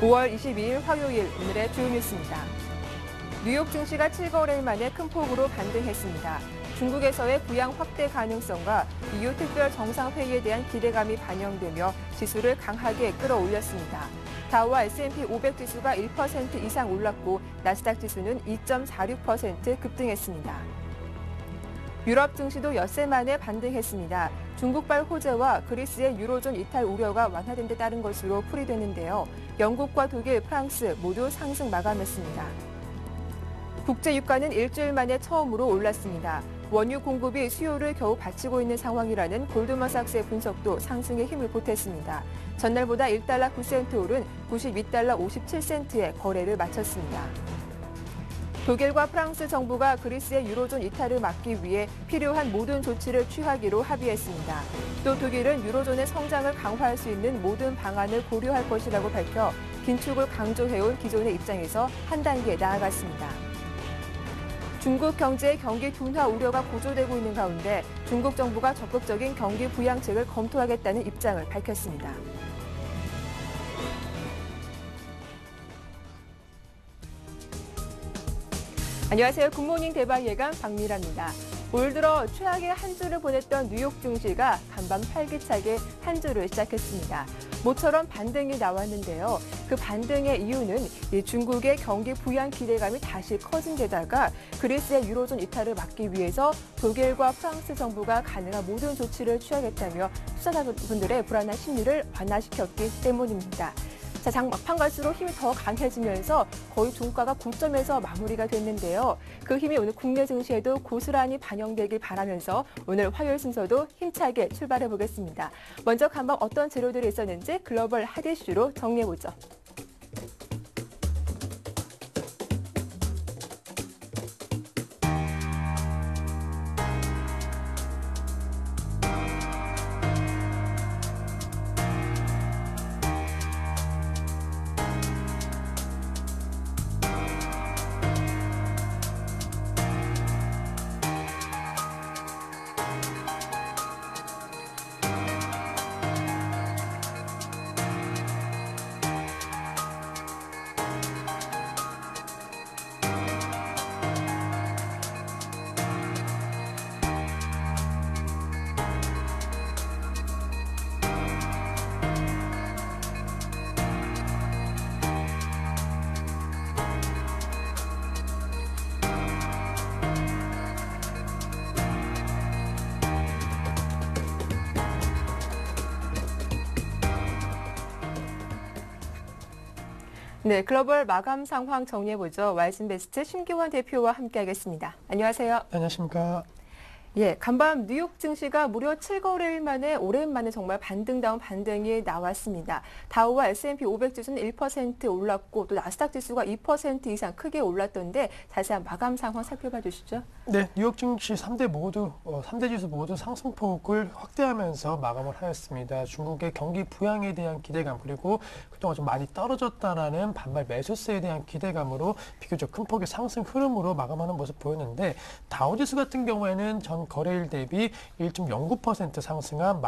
5월 22일 화요일 오늘의 주요 뉴스입니다. 뉴욕 증시가 7거래일 만에 큰 폭으로 반등했습니다. 중국에서의 부양 확대 가능성과 EU 특별 정상회의에 대한 기대감이 반영되며 지수를 강하게 끌어올렸습니다. 다우와 S&P 500 지수가 1% 이상 올랐고 나스닥 지수는 2.46% 급등했습니다. 유럽 증시도 엿새 만에 반등했습니다. 중국발 호재와 그리스의 유로존 이탈 우려가 완화된 데 따른 것으로 풀이되는데요. 영국과 독일, 프랑스 모두 상승 마감했습니다. 국제 유가는 일주일 만에 처음으로 올랐습니다. 원유 공급이 수요를 겨우 받치고 있는 상황이라는 골드만삭스의 분석도 상승에 힘을 보탰습니다. 전날보다 1달러 9센트 오른 92달러 57센트에 거래를 마쳤습니다. 독일과 프랑스 정부가 그리스의 유로존 이탈을 막기 위해 필요한 모든 조치를 취하기로 합의했습니다. 또 독일은 유로존의 성장을 강화할 수 있는 모든 방안을 고려할 것이라고 밝혀 긴축을 강조해온 기존의 입장에서 한 단계 나아갔습니다. 중국 경제의 경기 둔화 우려가 고조되고 있는 가운데 중국 정부가 적극적인 경기 부양책을 검토하겠다는 입장을 밝혔습니다. 안녕하세요. 굿모닝 대박 예감 박미라입니다. 올 들어 최악의 한 주를 보냈던 뉴욕 증시가 간밤 활기차게 한 주를 시작했습니다. 모처럼 반등이 나왔는데요. 그 반등의 이유는 중국의 경기 부양 기대감이 다시 커진 데다가 그리스의 유로존 이탈을 막기 위해서 독일과 프랑스 정부가 가능한 모든 조치를 취하겠다며 투자자분들의 불안한 심리를 완화시켰기 때문입니다. 자, 장 막판 갈수록 힘이 더 강해지면서 거의 종가가 고점에서 마무리가 됐는데요. 그 힘이 오늘 국내 증시에도 고스란히 반영되길 바라면서 오늘 화요일 순서도 힘차게 출발해 보겠습니다. 먼저 간밤 어떤 재료들이 있었는지 글로벌 핫 이슈로 정리해보죠. 네, 글로벌 마감 상황 정리해보죠. 와이슨베스트 심기원 대표와 함께하겠습니다. 안녕하세요. 안녕하십니까. 예, 간밤 뉴욕 증시가 무려 7거래일 만에 오랜만에 정말 반등다운 반등이 나왔습니다. 다우와 S&P 500 지수는 1% 올랐고 또 나스닥 지수가 2% 이상 크게 올랐던데 자세한 마감 상황 살펴봐 주시죠. 네, 뉴욕 증시 3대 지수 모두 상승폭을 확대하면서 마감을 하였습니다. 중국의 경기 부양에 대한 기대감 그리고 그동안 좀 많이 떨어졌다라는 반발 매수세에 대한 기대감으로 비교적 큰 폭의 상승 흐름으로 마감하는 모습 보였는데 다우지수 같은 경우에는 전 거래일 대비 1.09% 상승한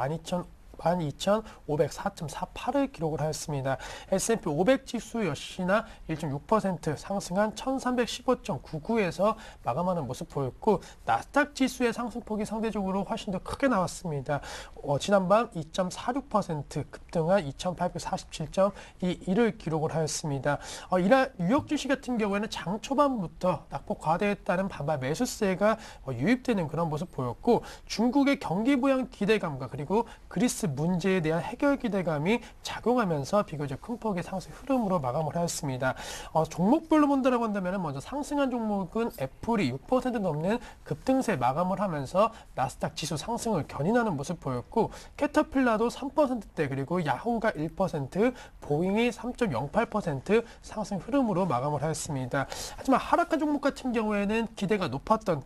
12,504.48을 기록을 하였습니다. S&P 500 지수 역시나 1.6% 상승한 1,315.99에서 마감하는 모습 보였고 나스닥 지수의 상승폭이 상대적으로 훨씬 더 크게 나왔습니다. 지난밤 2.46% 급등한 2,847.21을 기록을 하였습니다. 이날 뉴욕 증시 같은 경우에는 장 초반부터 낙폭 과대에 따른 반발 매수세가 유입되는 그런 모습 보였고 중국의 경기 부양 기대감과 그리고 그리스 문제에 대한 해결 기대감이 작용하면서 비교적 큰 폭의 상승 흐름으로 마감을 하였습니다. 종목별로 본다고 한다면 먼저 상승한 종목은 애플이 6% 넘는 급등세 마감을 하면서 나스닥 지수 상승을 견인하는 모습 보였고 캐터필라도 3%대 그리고 야후가 1%, 보잉이 3.08% 상승 흐름으로 마감을 하였습니다. 하지만 하락한 종목 같은 경우에는 기대가 높았던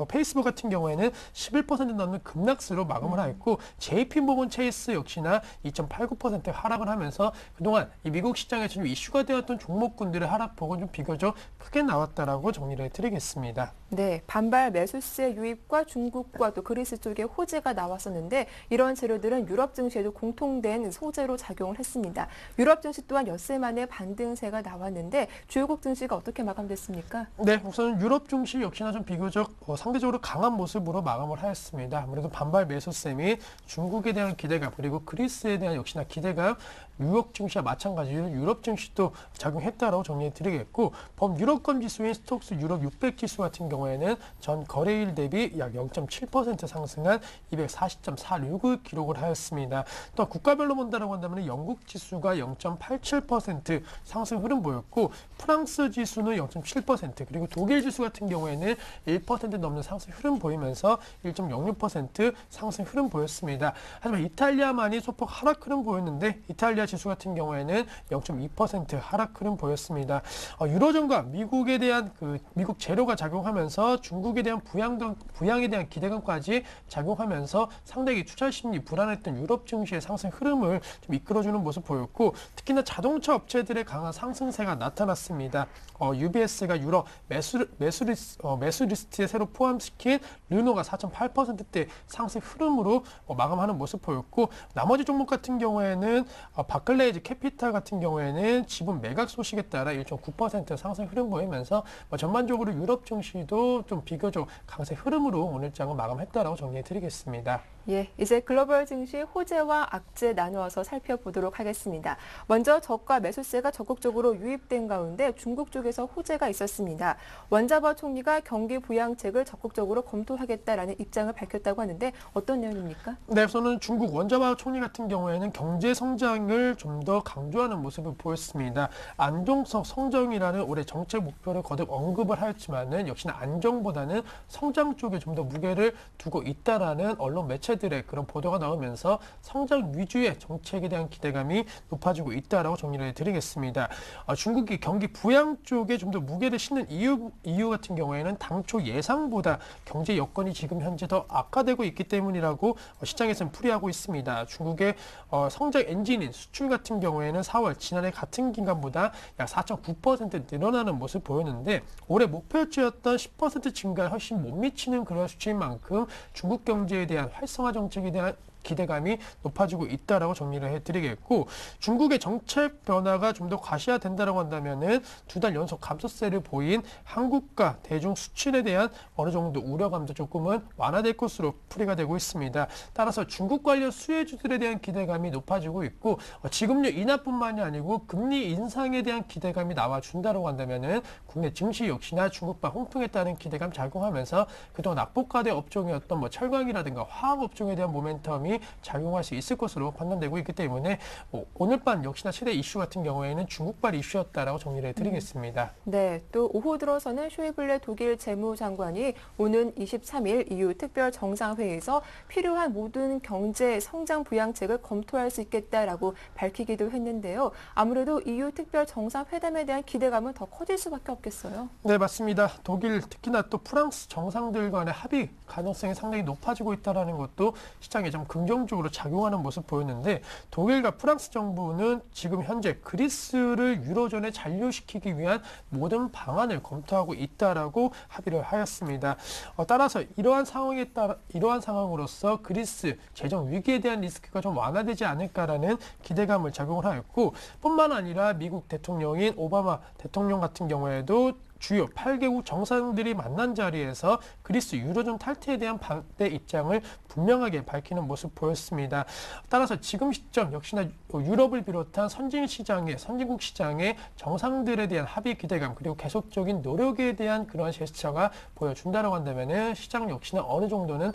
페이스북 같은 경우에는 11% 넘는 급락세로 마감을 하였고 JP모건 체이스 역시나 2.89% 하락을 하면서 그동안 이 미국 시장에서 좀 이슈가 되었던 종목군들의 하락폭은 좀 비교적 크게 나왔다라고 정리를 해드리겠습니다. 네, 반발 매수세 유입과 중국과 또 그리스 쪽에 호재가 나왔었는데 이런 재료들은 유럽 증시에도 공통된 소재로 작용을 했습니다. 유럽 증시 또한 엿새 만에 반등세가 나왔는데 주요국 증시가 어떻게 마감됐습니까? 네, 우선 유럽 증시 역시나 좀 비교적 상대적으로 강한 모습으로 마감을 하였습니다. 아무래도 반발 매수세 및 중국에 대한 기대감 그리고 그리스에 대한 역시나 기대감 뉴욕 증시와 마찬가지로 유럽 증시도 작용했다라고 정리해드리겠고 범유럽권 지수인 스톡스 유럽 600 지수 같은 경우에는 전 거래일 대비 약 0.7% 상승한 240.46을 기록을 하였습니다. 또 국가별로 본다라고 한다면 영국 지수가 0.87% 상승 흐름 보였고 프랑스 지수는 0.7% 그리고 독일 지수 같은 경우에는 1% 넘는 상승 흐름 보이면서 1.06% 상승 흐름 보였습니다. 하지만 이탈리아만이 소폭 하락 흐름 보였는데 이탈리아 지수 같은 경우에는 0.2% 하락 흐름 보였습니다. 유로존과 미국에 대한 미국 재료가 작용하면서 중국에 대한 부양에 대한 기대감까지 작용하면서 상당히 투자 심리 불안했던 유럽 증시의 상승 흐름을 좀 이끌어주는 모습 보였고 특히나 자동차 업체들의 강한 상승세가 나타났습니다. UBS가 유럽 매수 리스트에 새로 포함시킨 르노가 4.8%대 상승 흐름으로 마감하는 모습 보였고 나머지 종목 같은 경우에는 바클레이즈 캐피탈 같은 경우에는 지분 매각 소식에 따라 1.9% 상승 흐름 보이면서 전반적으로 유럽 증시도 좀 비교적 강세 흐름으로 오늘 장은 마감했다라고 정리해드리겠습니다. 예, 이제 글로벌 증시 호재와 악재 나누어서 살펴보도록 하겠습니다. 먼저 저가 매수세가 적극적으로 유입된 가운데 중국 쪽에서 호재가 있었습니다. 원자버 총리가 경기 부양책을 적극적으로 검토하겠다라는 입장을 밝혔다고 하는데 어떤 내용입니까? 네, 우선은 중국 원자버 총리 같은 경우에는 경제 성장을 좀 더 강조하는 모습을 보였습니다. 안정성 성장이라는 올해 정책 목표를 거듭 언급을 하였지만은 역시나 안정보다는 성장 쪽에 좀 더 무게를 두고 있다라는 언론 매체들의 그런 보도가 나오면서 성장 위주의 정책에 대한 기대감이 높아지고 있다라고 정리를 해드리겠습니다. 중국이 경기 부양 쪽에 좀 더 무게를 싣는 이유 같은 경우에는 당초 예상보다 경제 여건이 지금 현재 더 악화되고 있기 때문이라고 시장에서는 풀이하고 있습니다. 중국의 성장 엔진인 수출 같은 경우에는 4월 지난해 같은 기간보다 약 4.9% 늘어나는 모습 보였는데 올해 목표치였던 10% 증가에 훨씬 못 미치는 그런 수치인 만큼 중국 경제에 대한 활성화 정책에 대한 기대감이 높아지고 있다라고 정리를 해드리겠고 중국의 정책 변화가 좀 더 과시화된다라고 한다면은 2달 연속 감소세를 보인 한국과 대중 수출에 대한 어느 정도 우려감도 조금은 완화될 것으로 풀이가 되고 있습니다. 따라서 중국 관련 수혜주들에 대한 기대감이 높아지고 있고 지급률 인하뿐만이 아니고 금리 인상에 대한 기대감이 나와준다라고 한다면은 국내 증시 역시나 중국발 홍풍에 따른 기대감 작용하면서 그동안 낙폭과대 업종이었던 철강이라든가 화학 업종에 대한 모멘텀이 작용할 수 있을 것으로 판단되고 있기 때문에 오늘 밤 역시나 최대 이슈 같은 경우에는 중국발 이슈였다라고 정리를 해드리겠습니다. 네, 또 오후 들어서는 쇼이블레 독일 재무장관이 오는 23일 EU 특별 정상회의에서 필요한 모든 경제 성장 부양책을 검토할 수 있겠다라고 밝히기도 했는데요. 아무래도 EU 특별 정상회담에 대한 기대감은 더 커질 수밖에 없겠어요. 네, 맞습니다. 독일 특히나 또 프랑스 정상들 간의 합의 가능성이 상당히 높아지고 있다는 것도 시장에 좀 긍정적으로 작용하는 모습 보였는데 독일과 프랑스 정부는 지금 현재 그리스를 유로존에 잔류시키기 위한 모든 방안을 검토하고 있다라고 합의를 하였습니다. 따라서 이러한 상황으로서 그리스 재정 위기에 대한 리스크가 좀 완화되지 않을까라는 기대감을 작용을 하였고 뿐만 아니라 미국 대통령인 오바마 대통령 같은 경우에도 주요 8개국 정상들이 만난 자리에서 그리스 유로존 탈퇴에 대한 반대 입장을 분명하게 밝히는 모습 보였습니다. 따라서 지금 시점 역시나 유럽을 비롯한 선진국 시장의 정상들에 대한 합의 기대감 그리고 계속적인 노력에 대한 그런 제스처가 보여준다고 한다면 시장 역시나 어느 정도는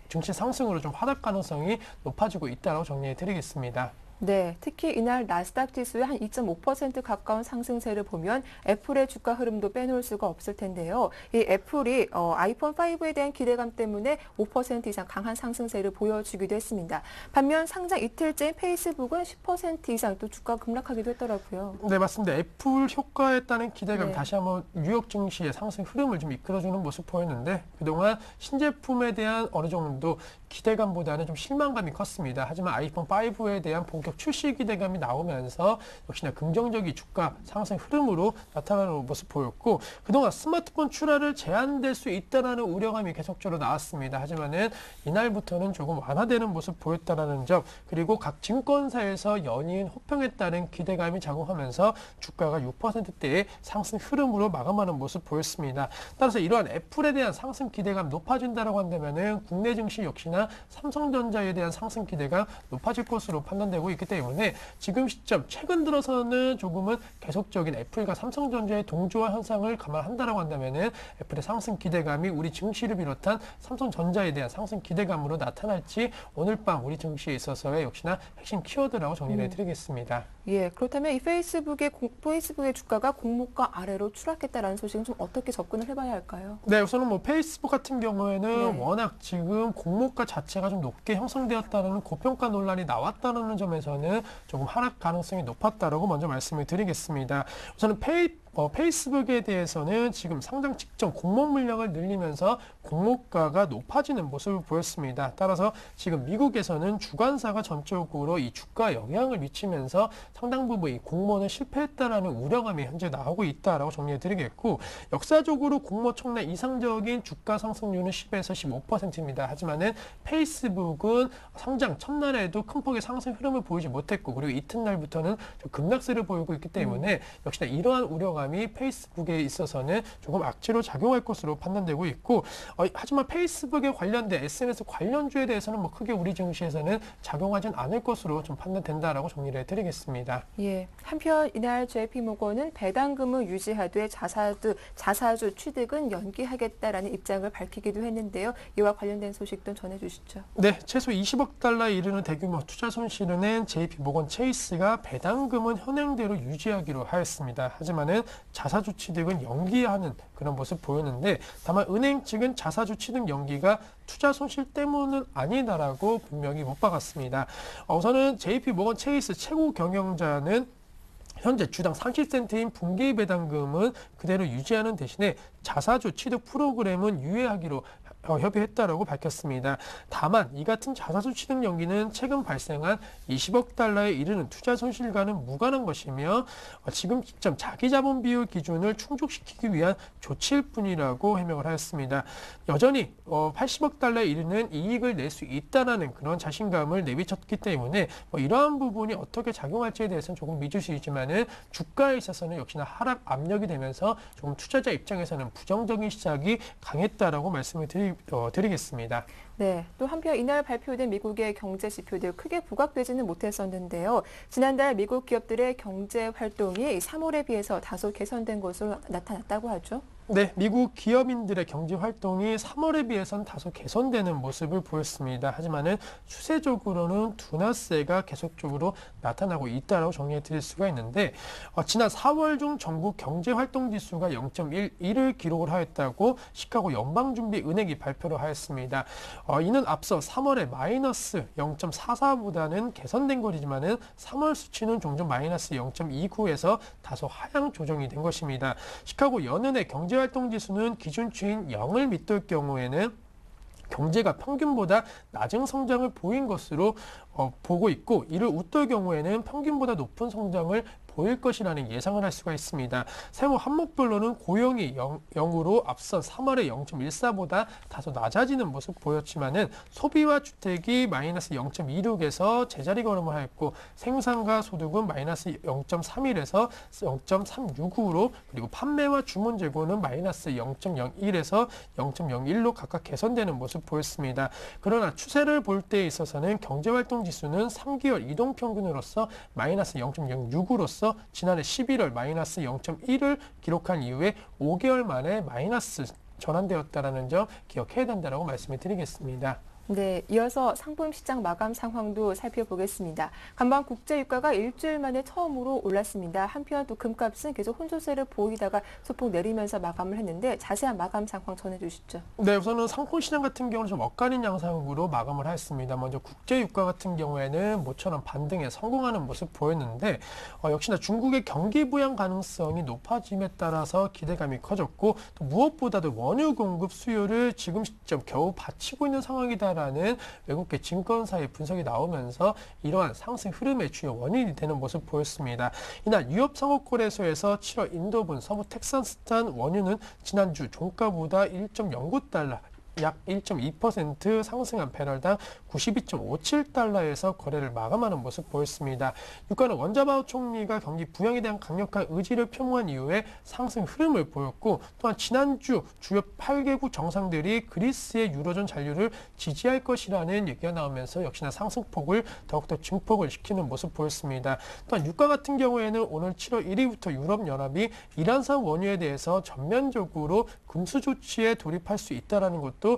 증시 상승으로 좀 하락 가능성이 높아지고 있다고 정리해 드리겠습니다. 네, 특히 이날 나스닥 지수의 한 2.5% 가까운 상승세를 보면 애플의 주가 흐름도 빼놓을 수가 없을 텐데요. 이 애플이 아이폰 5에 대한 기대감 때문에 5% 이상 강한 상승세를 보여주기도 했습니다. 반면 상장 이틀째인 페이스북은 10% 이상 또 주가 급락하기도 했더라고요. 네, 맞습니다. 애플 효과에 따른 기대감이 네. 다시 한번 뉴욕 증시의 상승 흐름을 좀 이끌어주는 모습 보였는데 그동안 신제품에 대한 어느 정도 기대감보다는 좀 실망감이 컸습니다. 하지만 아이폰 5에 대한 본격 출시 기대감이 나오면서 역시나 긍정적인 주가 상승 흐름으로 나타나는 모습 보였고, 그동안 스마트폰 출하를 제한될 수 있다는 우려감이 계속적으로 나왔습니다. 하지만은 이날부터는 조금 완화되는 모습 보였다는 점, 그리고 각 증권사에서 연이은 호평에 따른 기대감이 작용하면서 주가가 6%대의 상승 흐름으로 마감하는 모습 보였습니다. 따라서 이러한 애플에 대한 상승 기대감 높아진다고 한다면은 국내 증시 역시나 삼성전자에 대한 상승 기대가 높아질 것으로 판단되고 있기 때문에 지금 시점 최근 들어서는 조금은 계속적인 애플과 삼성전자의 동조화 현상을 감안한다고 한다면은 애플의 상승 기대감이 우리 증시를 비롯한 삼성전자에 대한 상승 기대감으로 나타날지 오늘 밤 우리 증시에 있어서의 역시나 핵심 키워드라고 정리를 해드리겠습니다. 예, 그렇다면 이 페이스북의 주가가 공모가 아래로 추락했다라는 소식은 좀 어떻게 접근을 해봐야 할까요? 네, 우선은 뭐 페이스북 같은 경우에는 네. 워낙 지금 공모가 자체가 좀 높게 형성되었다는 고평가 논란이 나왔다는 점에서는 조금 하락 가능성이 높았다라고 먼저 말씀을 드리겠습니다. 우선은 페이스북에 대해서는 지금 상장 직전 공모 물량을 늘리면서 공모가가 높아지는 모습을 보였습니다. 따라서 지금 미국에서는 주관사가 전적으로 이 주가에 영향을 미치면서 상당 부분 이 공모는 실패했다라는 우려감이 현재 나오고 있다라고 정리해 드리겠고, 역사적으로 공모 총내 이상적인 주가 상승률은 10에서 15%입니다. 하지만은 페이스북은 상장 첫날에도 큰 폭의 상승 흐름을 보이지 못했고, 그리고 이튿날부터는 좀 급락세를 보이고 있기 때문에 역시나 이러한 우려감이 페이스북에 있어서는 조금 악재로 작용할 것으로 판단되고 있고, 하지만 페이스북에 관련된 SNS 관련주에 대해서는 뭐 크게 우리 증시에서는 작용하진 않을 것으로 좀 판단된다라고 정리를 해드리겠습니다. 예. 한편 이날 JP모건은 배당금을 유지하되 자사주 취득은 연기하겠다라는 입장을 밝히기도 했는데요. 이와 관련된 소식도 전해주시죠. 네, 최소 20억 달러에 이르는 대규모 투자 손실을 낸 JP모건 체이스가 배당금은 현행대로 유지하기로 하였습니다. 하지만은 자사주 취득은 연기하는 그런 모습 보였는데, 다만 은행 측은 자사주 취득 연기가 투자 손실 때문은 아니다라고 분명히 못 박았습니다. 우선은 JP모건 체이스 최고 경영자는 현재 주당 30센트인 분기 배당금은 그대로 유지하는 대신에 자사주 취득 프로그램은 유예하기로 협의했다라고 밝혔습니다. 다만 이 같은 자사주 취득 연기는 최근 발생한 20억 달러에 이르는 투자 손실과는 무관한 것이며 지금 시점 자기 자본 비율 기준을 충족시키기 위한 조치일 뿐이라고 해명을 하였습니다. 여전히 80억 달러에 이르는 이익을 낼 수 있다는 그런 자신감을 내비쳤기 때문에 이러한 부분이 어떻게 작용할지에 대해서는 조금 미지수이지만은 주가에 있어서는 역시나 하락 압력이 되면서 조금 투자자 입장에서는 부정적인 시작이 강했다라고 말씀을 드리겠습니다. 네, 또 한편 이날 발표된 미국의 경제 지표들 크게 부각되지는 못했었는데요. 지난달 미국 기업들의 경제 활동이 3월에 비해서 다소 개선된 것으로 나타났다고 하죠. 네, 미국 기업인들의 경제 활동이 3월에 비해서는 다소 개선되는 모습을 보였습니다. 하지만은 추세적으로는 둔화세가 계속적으로 나타나고 있다라고 정리해 드릴 수가 있는데, 지난 4월 중 전국 경제 활동 지수가 0.11을 기록을 하였다고 시카고 연방준비은행이 발표를 하였습니다. 이는 앞서 3월에 마이너스 0.44보다는 개선된 거리지만은 3월 수치는 종전 마이너스 0.29에서 다소 하향 조정이 된 것입니다. 시카고 연은의 경제활동지수는 기준치인 0을 밑돌 경우에는 경제가 평균보다 낮은 성장을 보인 것으로 보고 있고, 이를 웃돌 경우에는 평균보다 높은 성장을 보일 것이라는 예상을 할 수가 있습니다. 세무 항목별로는 고용이 0으로 앞선 3월의 0.14보다 다소 낮아지는 모습 보였지만은 소비와 주택이 마이너스 0.26에서 제자리 걸음을 하였고, 생산과 소득은 마이너스 0.31에서 0.369로, 그리고 판매와 주문 재고는 마이너스 0.01에서 0.01로 각각 개선되는 모습 보였습니다. 그러나 추세를 볼 때에 있어서는 경제활동 지수는 3개월 이동평균으로서 마이너스 0.06으로서 지난해 11월 마이너스 0.1을 기록한 이후에 5개월 만에 마이너스 전환되었다는 점 기억해야 된다고 말씀을 드리겠습니다. 네, 이어서 상품 시장 마감 상황도 살펴보겠습니다. 간밤 국제 유가가 일주일 만에 처음으로 올랐습니다. 한편 또 금값은 계속 혼조세를 보이다가 소폭 내리면서 마감을 했는데 자세한 마감 상황 전해주시죠. 네, 우선은 상품 시장 같은 경우는 좀 엇갈린 양상으로 마감을 했습니다. 먼저 국제 유가 같은 경우에는 모처럼 반등에 성공하는 모습 보였는데, 역시나 중국의 경기 부양 가능성이 높아짐에 따라서 기대감이 커졌고, 또 무엇보다도 원유 공급 수요를 지금 시점 겨우 받치고 있는 상황이다. 있다라는 외국계 증권사의 분석이 나오면서 이러한 상승 흐름의 주요 원인이 되는 모습 보였습니다. 이날 뉴욕 상호거래소에서 7월 인도분 서부 텍사스탄 원유는 지난주 종가보다 1.09달러 약 1.2% 상승한 배럴당 92.57달러에서 거래를 마감하는 모습 보였습니다. 유가는 원자바오 총리가 경기 부양에 대한 강력한 의지를 표명한 이후에 상승 흐름을 보였고 또한 지난주 주요 8개국 정상들이 그리스의 유로존 잔류를 지지할 것이라는 얘기가 나오면서 역시나 상승폭을 더욱더 증폭을 시키는 모습 보였습니다. 또한 유가 같은 경우에는 오늘 7월 1일부터 유럽연합이 이란산 원유에 대해서 전면적으로 금수 조치에 돌입할 수 있다는 것도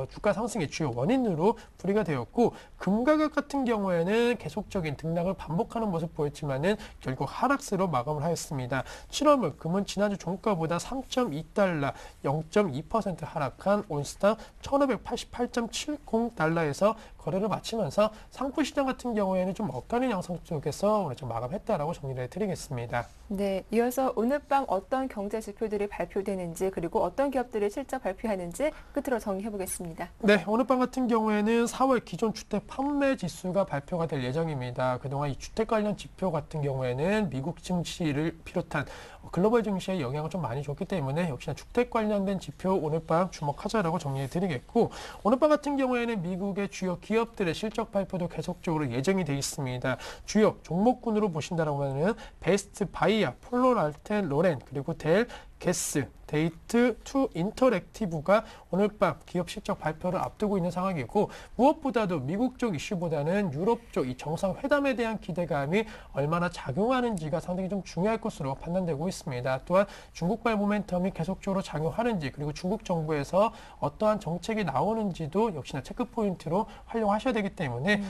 주가 상승의 주요 원인으로 풀이가 되었고 금 가격 같은 경우에는 계속적인 등락을 반복하는 모습 보였지만은 결국 하락세로 마감을 하였습니다. 7월물 금은 지난주 종가보다 3.2달러 0.2% 하락한 온스당 1,588.70달러에서 거래를 마치면서 상품 시장 같은 경우에는 좀 엇갈린 양상 쪽에서 오늘 좀 마감했다라고 정리를 해드리겠습니다. 네, 이어서 오늘 밤 어떤 경제 지표들이 발표되는지 그리고 어떤 기업들이 실적 발표하는지 끝으로 정리해 보겠습니다. 네, 오늘 밤 같은 경우에는 4월 기존 주택 판매 지수가 발표가 될 예정입니다. 그동안 이 주택 관련 지표 같은 경우에는 미국 증시를 비롯한 글로벌 증시에 영향을 좀 많이 줬기 때문에 역시나 주택 관련된 지표 오늘 밤 주목하자라고 정리해 드리겠고 오늘 밤 같은 경우에는 미국의 주요 기업들의 실적 발표도 계속적으로 예정이 되어 있습니다. 주요 종목군으로 보신다라고 하면 베스트 바이아, 폴로랄텐, 로렌 그리고 델, 게스, 데이트, 투 인터랙티브가 오늘 밤 기업 실적 발표를 앞두고 있는 상황이고 무엇보다도 미국 쪽 이슈보다는 유럽 쪽 이 정상회담에 대한 기대감이 얼마나 작용하는지가 상당히 좀 중요할 것으로 판단되고 있습니다. 또한 중국발 모멘텀이 계속적으로 작용하는지 그리고 중국 정부에서 어떠한 정책이 나오는지도 역시나 체크포인트로 활용하셔야 되기 때문에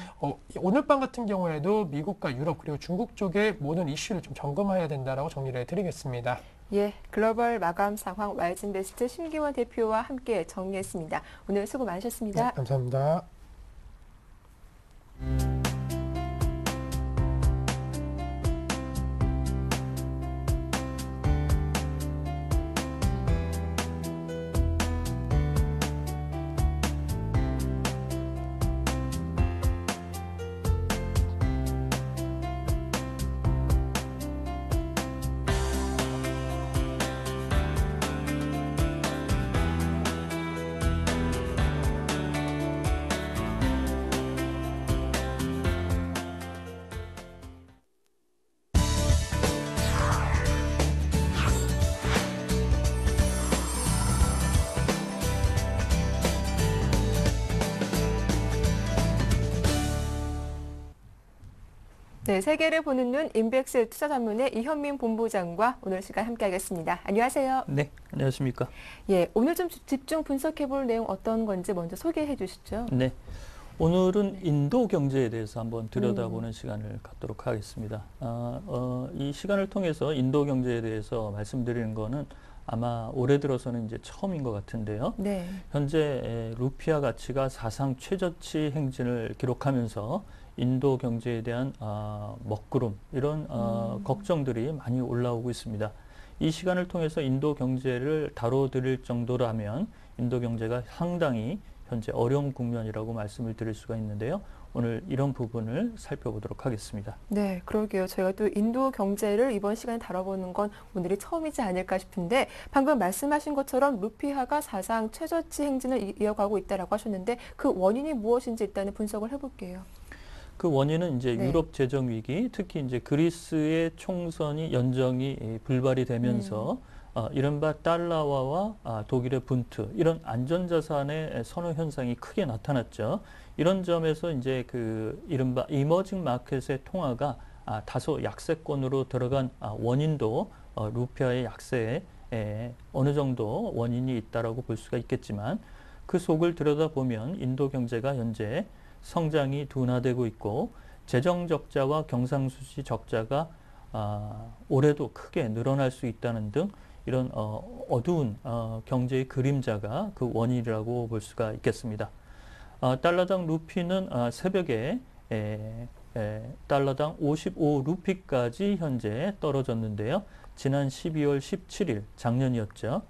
오늘 밤 같은 경우에도 미국과 유럽 그리고 중국 쪽의 모든 이슈를 좀 점검해야 된다라고 정리를 해드리겠습니다. 예, 글로벌 마감 상황 와이즈인베스트 심기원 대표와 함께 정리했습니다. 오늘 수고 많으셨습니다. 네, 감사합니다. 네, 세계를 보는 눈 인백스 투자전문의 이현민 본부장과 오늘 시간 함께하겠습니다. 안녕하세요. 네, 안녕하십니까. 예, 오늘 좀 집중 분석해볼 내용 어떤 건지 먼저 소개해 주시죠. 네, 오늘은 인도 경제에 대해서 한번 들여다보는 시간을 갖도록 하겠습니다. 이 시간을 통해서 인도 경제에 대해서 말씀드리는 거는 아마 올해 들어서는 이제 처음인 것 같은데요. 네. 현재 루피아 가치가 사상 최저치 행진을 기록하면서 인도 경제에 대한 먹구름 이런 걱정들이 많이 올라오고 있습니다. 이 시간을 통해서 인도 경제를 다뤄드릴 정도라면 인도 경제가 상당히 현재 어려운 국면이라고 말씀을 드릴 수가 있는데요. 오늘 이런 부분을 살펴보도록 하겠습니다. 네, 그러게요. 저희가 또 인도 경제를 이번 시간에 다뤄보는 건 오늘이 처음이지 않을까 싶은데 방금 말씀하신 것처럼 루피아가 사상 최저치 행진을 이어가고 있다라고 하셨는데 그 원인이 무엇인지 일단은 분석을 해볼게요. 그 원인은 이제 네. 유럽 재정 위기, 특히 이제 그리스의 총선이 연정이 불발이 되면서 이른바 달러화와 독일의 분트 이런 안전자산의 선호 현상이 크게 나타났죠. 이런 점에서 이제 그 이른바 이머징 마켓의 통화가 다소 약세권으로 들어간 원인도 루피아의 약세에 어느 정도 원인이 있다라고 볼 수가 있겠지만 그 속을 들여다보면 인도 경제가 현재 성장이 둔화되고 있고 재정 적자와 경상수지 적자가 올해도 크게 늘어날 수 있다는 등 이런 어두운 경제의 그림자가 그 원인이라고 볼 수가 있겠습니다. 달러당 루피는 새벽에 달러당 55루피까지 현재 떨어졌는데요. 지난 12월 17일 작년이었죠.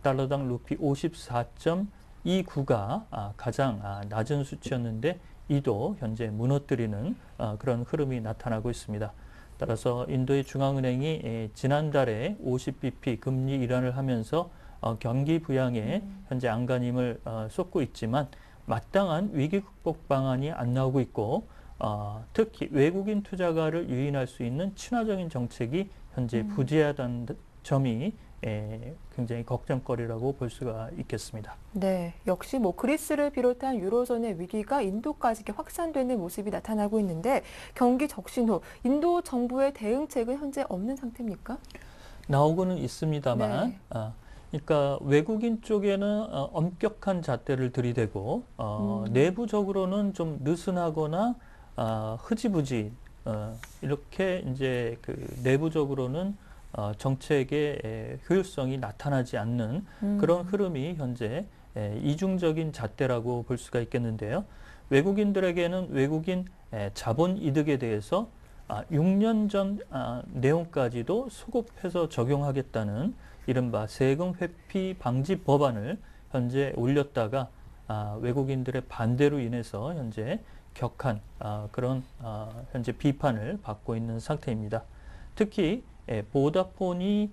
달러당 루피 54.1 이 구가 가장 낮은 수치였는데 이도 현재 무너뜨리는 그런 흐름이 나타나고 있습니다. 따라서 인도의 중앙은행이 지난달에 50bp 금리 인하를 하면서 경기 부양에 현재 안간힘을 쏟고 있지만 마땅한 위기 극복 방안이 안 나오고 있고 특히 외국인 투자가를 유인할 수 있는 친화적인 정책이 현재 부재하다는 점이 굉장히 걱정거리라고 볼 수가 있겠습니다. 네, 역시 뭐 그리스를 비롯한 유로존의 위기가 인도까지 이렇게 확산되는 모습이 나타나고 있는데 경기 적신 후 인도 정부의 대응책은 현재 없는 상태입니까? 나오고는 있습니다만 네. 그러니까 외국인 쪽에는 엄격한 잣대를 들이대고 내부적으로는 좀 느슨하거나 흐지부지 이렇게 이제 그 내부적으로는 정책의 효율성이 나타나지 않는 그런 흐름이 현재 이중적인 잣대라고 볼 수가 있겠는데요. 외국인들에게는 외국인 자본 이득에 대해서 6년 전 내용까지도 소급해서 적용하겠다는 이른바 세금 회피 방지 법안을 현재 올렸다가 외국인들의 반대로 인해서 현재 격한 그런 현재 비판을 받고 있는 상태입니다. 특히 보다폰이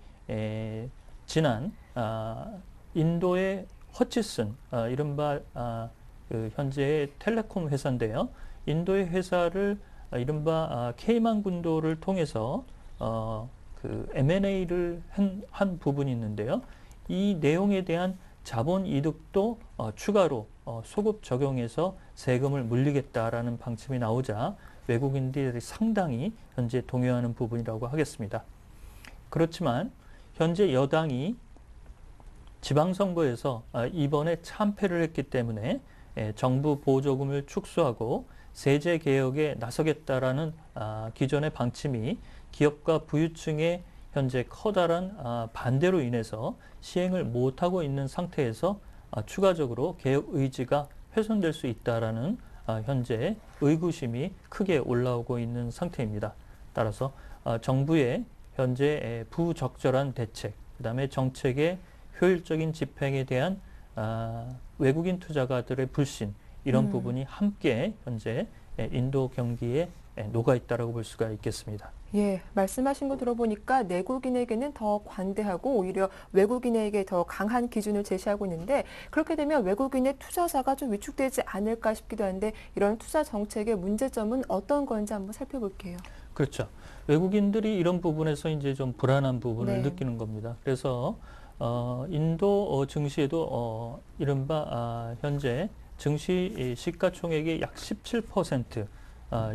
지난 인도의 허치슨 이른바 그 현재의 텔레콤 회사인데요. 인도의 회사를 이른바 케이만 군도를 통해서 그 M&A를 한 부분이 있는데요. 이 내용에 대한 자본 이득도 추가로 소급 적용해서 세금을 물리겠다라는 방침이 나오자 외국인들이 상당히 현재 동요하는 부분이라고 하겠습니다. 그렇지만 현재 여당이 지방선거에서 이번에 참패를 했기 때문에 정부 보조금을 축소하고 세제 개혁에 나서겠다라는 기존의 방침이 기업과 부유층의 현재 커다란 반대로 인해서 시행을 못하고 있는 상태에서 추가적으로 개혁 의지가 훼손될 수 있다라는 현재 의구심이 크게 올라오고 있는 상태입니다. 따라서 정부의 현재 부적절한 대책, 그다음에 정책의 효율적인 집행에 대한 외국인 투자가들의 불신 이런 부분이 함께 현재 인도 경기에 녹아 있다라고 볼 수가 있겠습니다. 예, 말씀하신 거 들어보니까 내국인에게는 더 관대하고 오히려 외국인에게 더 강한 기준을 제시하고 있는데 그렇게 되면 외국인의 투자사가 좀 위축되지 않을까 싶기도 한데 이런 투자 정책의 문제점은 어떤 건지 한번 살펴볼게요. 그렇죠. 외국인들이 이런 부분에서 이제 좀 불안한 부분을 느끼는 겁니다. 그래서 인도 증시에도 이른바 현재 증시 시가총액의 약 17%,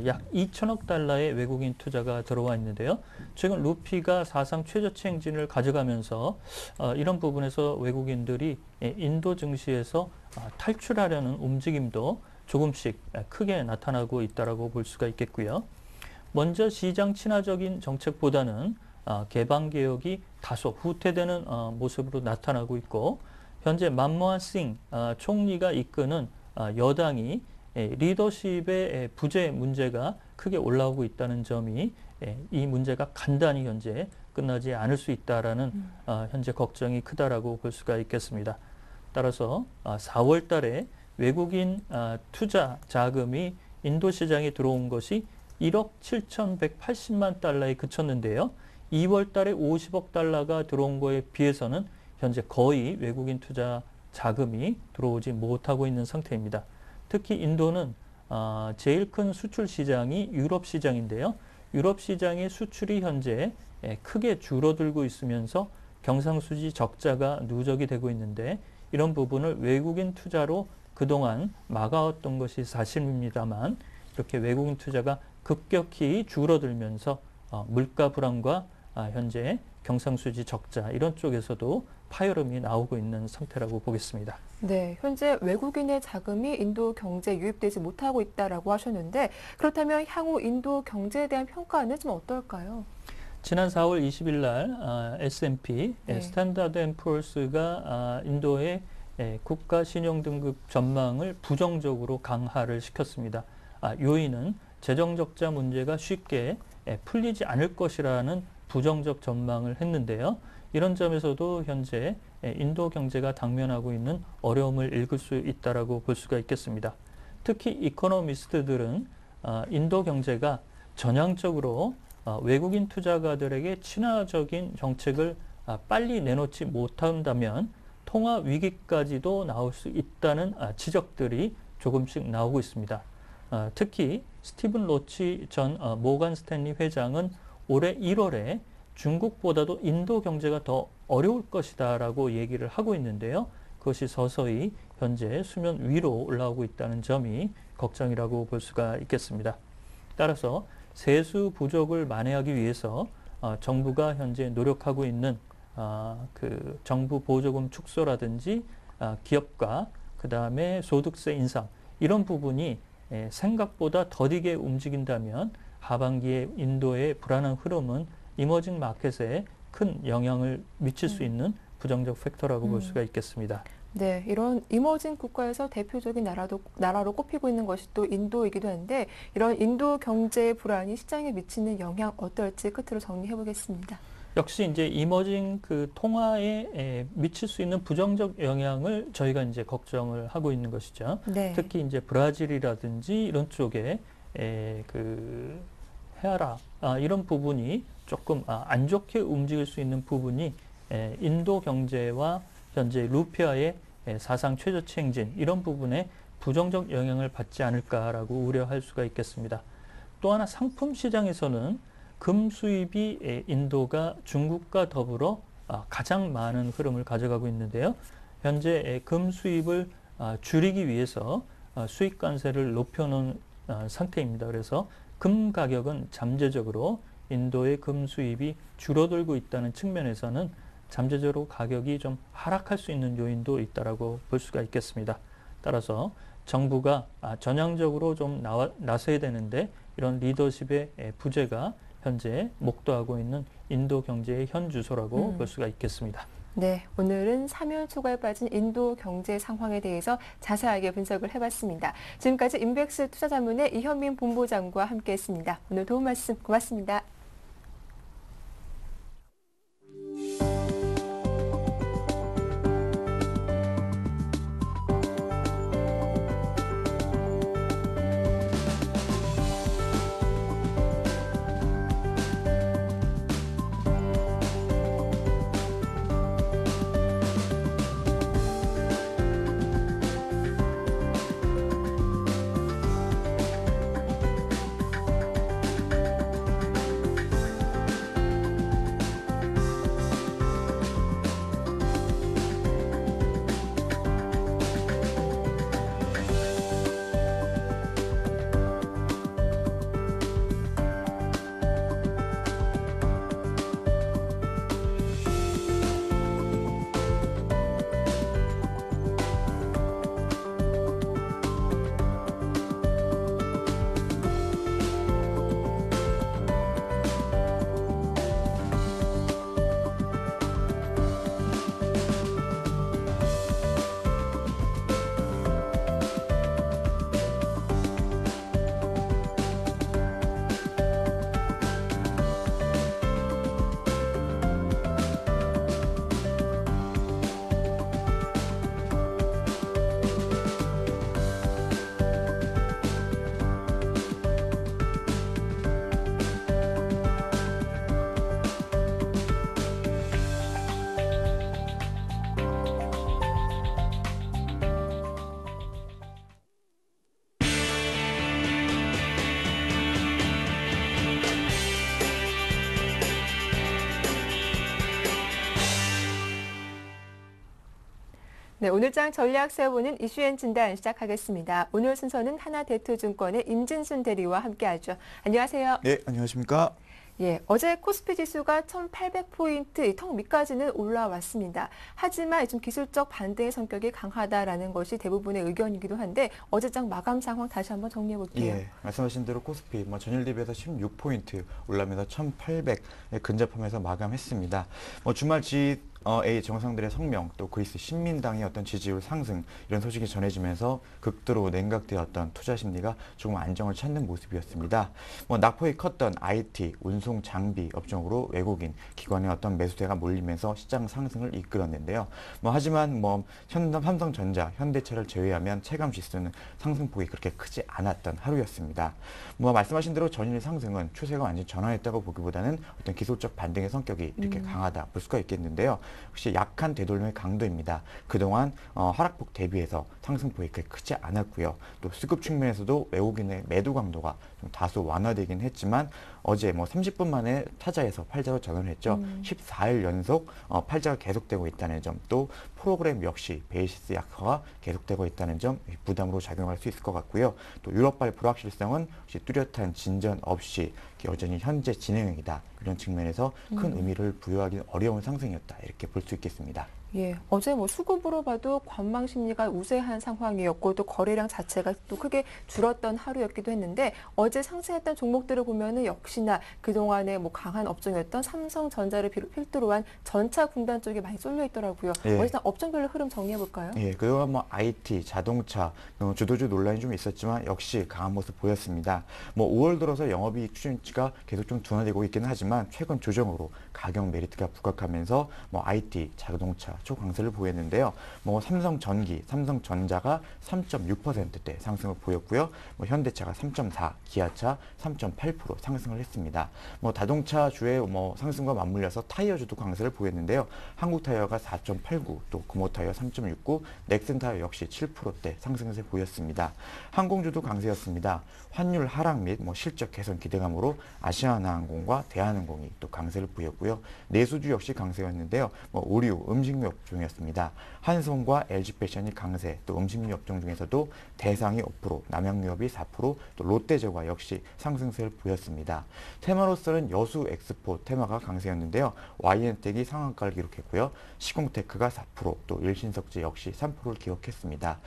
약 2천억 달러의 외국인 투자가 들어와 있는데요. 최근 루피가 사상 최저치 행진을 가져가면서 이런 부분에서 외국인들이 인도 증시에서 탈출하려는 움직임도 조금씩 크게 나타나고 있다라고 볼 수가 있겠고요. 먼저 시장 친화적인 정책보다는 개방 개혁이 다소 후퇴되는 모습으로 나타나고 있고 현재 만모한 싱 총리가 이끄는 여당이 리더십의 부재 문제가 크게 올라오고 있다는 점이 이 문제가 간단히 현재 끝나지 않을 수 있다라는 현재 걱정이 크다라고 볼 수가 있겠습니다. 따라서 4월 달에 외국인 투자 자금이 인도 시장에 들어온 것이 1억 7,180만 달러에 그쳤는데요. 2월 달에 50억 달러가 들어온 거에 비해서는 현재 거의 외국인 투자 자금이 들어오지 못하고 있는 상태입니다. 특히 인도는 제일 큰 수출 시장이 유럽 시장인데요. 유럽 시장의 수출이 현재 크게 줄어들고 있으면서 경상수지 적자가 누적이 되고 있는데 이런 부분을 외국인 투자로 그동안 막아왔던 것이 사실입니다만 이렇게 외국인 투자가 급격히 줄어들면서 물가 불안과 현재 경상수지 적자 이런 쪽에서도 파열음이 나오고 있는 상태라고 보겠습니다. 네, 현재 외국인의 자금이 인도 경제에 유입되지 못하고 있다라고 하셨는데 그렇다면 향후 인도 경제에 대한 평가는 좀 어떨까요? 지난 4월 20일 날 S&P 스탠다드 앤 푸어스가 인도의 국가 신용 등급 전망을 부정적으로 강화를 시켰습니다. 요인은 재정 적자 문제가 쉽게 풀리지 않을 것이라는 부정적 전망을 했는데요. 이런 점에서도 현재 인도 경제가 당면하고 있는 어려움을 읽을 수 있다라고 볼 수가 있겠습니다. 특히 이코노미스트들은 인도 경제가 전향적으로 외국인 투자가들에게 친화적인 정책을 빨리 내놓지 못한다면 통화 위기까지도 나올 수 있다는 지적들이 조금씩 나오고 있습니다. 특히 스티븐 로치 전 모건 스탠리 회장은 올해 1월에 중국보다도 인도 경제가 더 어려울 것이다라고 얘기를 하고 있는데요. 그것이 서서히 현재 수면 위로 올라오고 있다는 점이 걱정이라고 볼 수가 있겠습니다. 따라서 세수 부족을 만회하기 위해서 정부가 현재 노력하고 있는 그 정부 보조금 축소라든지 기업가 그다음에 소득세 인상 이런 부분이 생각보다 더디게 움직인다면 하반기에 인도의 불안한 흐름은 이머징 마켓에 큰 영향을 미칠 수 있는 부정적 팩터라고 볼 수가 있겠습니다. 네, 이런 이머징 국가에서 대표적인 나라로 꼽히고 있는 것이 또 인도이기도 한데 이런 인도 경제의 불안이 시장에 미치는 영향 어떨지 끝으로 정리해 보겠습니다. 역시 이제 이머징 그 통화에 미칠 수 있는 부정적 영향을 저희가 이제 걱정을 하고 있는 것이죠. 네. 특히 이제 브라질이라든지 이런 쪽에 그 헤아라 이런 부분이 조금 안 좋게 움직일 수 있는 부분이 인도 경제와 현재 루피아의 사상 최저치 행진 이런 부분에 부정적 영향을 받지 않을까라고 우려할 수가 있겠습니다. 또 하나 상품 시장에서는 금 수입이 인도가 중국과 더불어 가장 많은 흐름을 가져가고 있는데요. 현재 금 수입을 줄이기 위해서 수입 관세를 높여놓은 상태입니다. 그래서 금 가격은 잠재적으로 인도의 금 수입이 줄어들고 있다는 측면에서는 잠재적으로 가격이 좀 하락할 수 있는 요인도 있다라고 볼 수가 있겠습니다. 따라서 정부가 전향적으로 좀 나서야 되는데 이런 리더십의 부재가 현재 목도하고 있는 인도 경제의 현 주소라고 볼 수가 있겠습니다. 네, 오늘은 사면 초과에 빠진 인도 경제 상황에 대해서 자세하게 분석을 해봤습니다. 지금까지 인백스 투자자문의 이현민 본부장과 함께했습니다. 오늘 도움 말씀 고맙습니다. 네, 오늘장 전략 세워보는 이슈앤 진단 시작하겠습니다. 오늘 순서는 하나대투증권의 임진순 대리와 함께하죠. 안녕하세요. 네, 안녕하십니까? 예, 어제 코스피 지수가 1,800포인트 턱 밑까지는 올라왔습니다. 하지만 좀 기술적 반등의 성격이 강하다라는 것이 대부분의 의견이기도 한데 어제장 마감 상황 다시 한번 정리해 볼게요. 예, 말씀하신 대로 코스피 전일 대비해서 16포인트 올라면서 1,800에 근접하면서 마감했습니다. 주말 A 정상들의 성명, 또 그리스 신민당의 어떤 지지율 상승 이런 소식이 전해지면서 극도로 냉각되었던 투자 심리가 조금 안정을 찾는 모습이었습니다. 낙폭이 컸던 IT, 운송 장비 업종으로 외국인 기관의 어떤 매수세가 몰리면서 시장 상승을 이끌었는데요. 하지만 삼성전자, 현대차를 제외하면 체감 지수는 상승폭이 그렇게 크지 않았던 하루였습니다. 말씀하신 대로 전일 상승은 추세가 완전히 전환했다고 보기보다는 어떤 기술적 반등의 성격이 이렇게 강하다 볼 수가 있겠는데요. 역시 약한 되돌림의 강도입니다. 그동안 하락폭 대비해서 상승폭이 그렇게 크지 않았고요. 또 수급 측면에서도 외국인의 매도 강도가 좀 다소 완화되긴 했지만 어제 30분 만에 타자에서 팔자로 전환을 했죠. 14일 연속 팔자가 계속되고 있다는 점, 또 프로그램 역시 베이시스 약화가 계속되고 있다는 점 부담으로 작용할 수 있을 것 같고요. 또 유럽발 불확실성은 역시 뚜렷한 진전 없이 여전히 현재 진행형이다. 이런 측면에서 큰 의미를 부여하기 어려운 상승이었다. 이렇게 볼 수 있겠습니다. 예, 어제 수급으로 봐도 관망 심리가 우세한 상황이었고 또 거래량 자체가 또 크게 줄었던 하루였기도 했는데 어제 상승했던 종목들을 보면은 역시나 그동안에 강한 업종이었던 삼성전자를 필두로 한 전차 군단 쪽에 많이 쏠려 있더라고요. 예. 어제 업종별로 흐름 정리해 볼까요? 예, 그동안 IT, 자동차, 주도주 논란이 좀 있었지만 역시 강한 모습 보였습니다. 5월 들어서 영업이익 추진치가 계속 좀 둔화되고 있기는 하지만 최근 조정으로 가격 메리트가 부각하면서 IT, 자동차 초강세를 보였는데요. 삼성전기, 삼성전자가 3.6%대 상승을 보였고요. 현대차가 3.4, 기아차 3.8% 상승을 했습니다. 자동차주의 상승과 맞물려서 타이어주도 강세를 보였는데요. 한국타이어가 4.89, 또 금호타이어 3.69, 넥센타이어 역시 7%대 상승세 보였습니다. 항공주도 강세였습니다. 환율 하락 및 실적 개선 기대감으로 아시아나항공과 대한항공이 또 강세를 보였고요. 내수주 역시 강세였는데요. 의류, 음식료 업종이었습니다. 한성과 LG패션이 강세, 또 음식료 업종 중에서도 대상이 5%, 남양유업이 4%, 또 롯데제과 역시 상승세를 보였습니다. 테마로서는 여수 엑스포 테마가 강세였는데요. YN텍이 상한가를 기록했고요. 시공테크가 4%, 또 일신석재 역시 3%를 기록했습니다.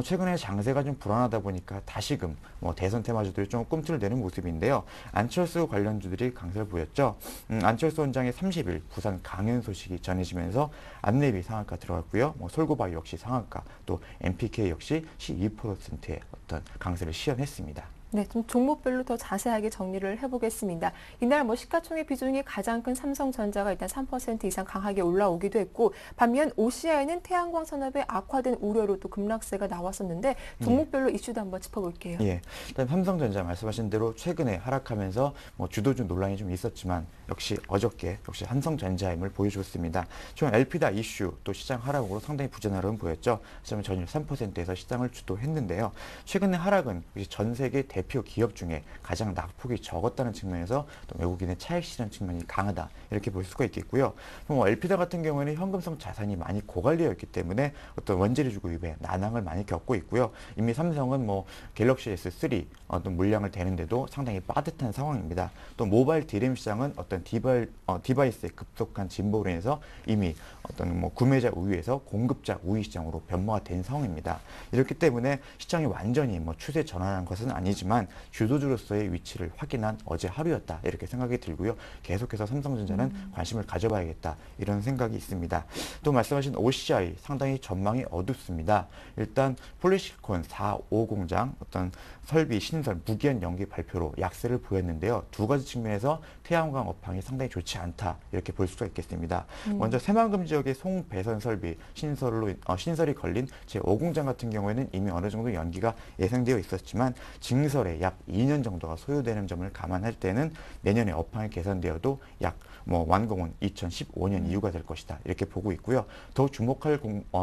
최근에 장세가 좀 불안하다 보니까 다시금 대선 테마주들이 좀 꿈틀대는 모습인데요. 안철수 관련주들이 강세를 보였죠. 안철수 원장의 30일 부산 강연 소식이 전해지면서 안내비 상한가 들어갔고요. 솔고바이오 역시 상한가, 또 MPK 역시 12%의 어떤 강세를 시현했습니다. 네, 좀 종목별로 더 자세하게 정리를 해보겠습니다. 이날 시가총액 비중이 가장 큰 삼성전자가 일단 3% 이상 강하게 올라오기도 했고, 반면 OCI는 태양광 산업의 악화된 우려로 또 급락세가 나왔었는데 종목별로 이슈도 한번 짚어볼게요. 예, 일단 삼성전자 말씀하신 대로 최근에 하락하면서 주도주 논란이 좀 있었지만 역시 어저께 역시 삼성전자임을 보여줬습니다. 총 LP다 이슈 또 시장 하락으로 상당히 부진한 흐름 보였죠. 하지만 전일 3%에서 시장을 주도했는데요. 최근의 하락은 전 세계 대표 기업 중에 가장 낙폭이 적었다는 측면에서 또 외국인의 차익 실현 측면이 강하다 이렇게 볼 수가 있겠고요. LP다 같은 경우에는 현금성 자산이 많이 고갈되어 있기 때문에 어떤 원재료주 구입에 난항을 많이 겪고 있고요. 이미 삼성은 갤럭시 S3 어떤 물량을 대는데도 상당히 빠듯한 상황입니다. 또 모바일 디램 시장은 어떤 디바이스의 급속한 진보로 인해서 이미 어떤 구매자 우위에서 공급자 우위 시장으로 변모가 된 상황입니다. 이렇기 때문에 시장이 완전히 추세 전환한 것은 아니지만 주도주로서의 위치를 확인한 어제 하루였다 이렇게 생각이 들고요. 계속해서 삼성전자는 관심을 가져봐야겠다 이런 생각이 있습니다. 또 말씀하신 OCI 상당히 전망이 어둡습니다. 일단 폴리실콘 4.5 공장 어떤 설비 신설 무기한 연기 발표로 약세를 보였는데요. 두 가지 측면에서 태양광 업황이 상당히 좋지 않다 이렇게 볼 수가 있겠습니다. 먼저 새만금 지역의 송배선 설비 신설이 걸린 제5공장 같은 경우에는 이미 어느 정도 연기가 예상되어 있었지만 증설에 약 2년 정도가 소요되는 점을 감안할 때는 내년에 업황이 개선되어도 약 완공은 2015년 이후가 될 것이다 이렇게 보고 있고요. 더 주목할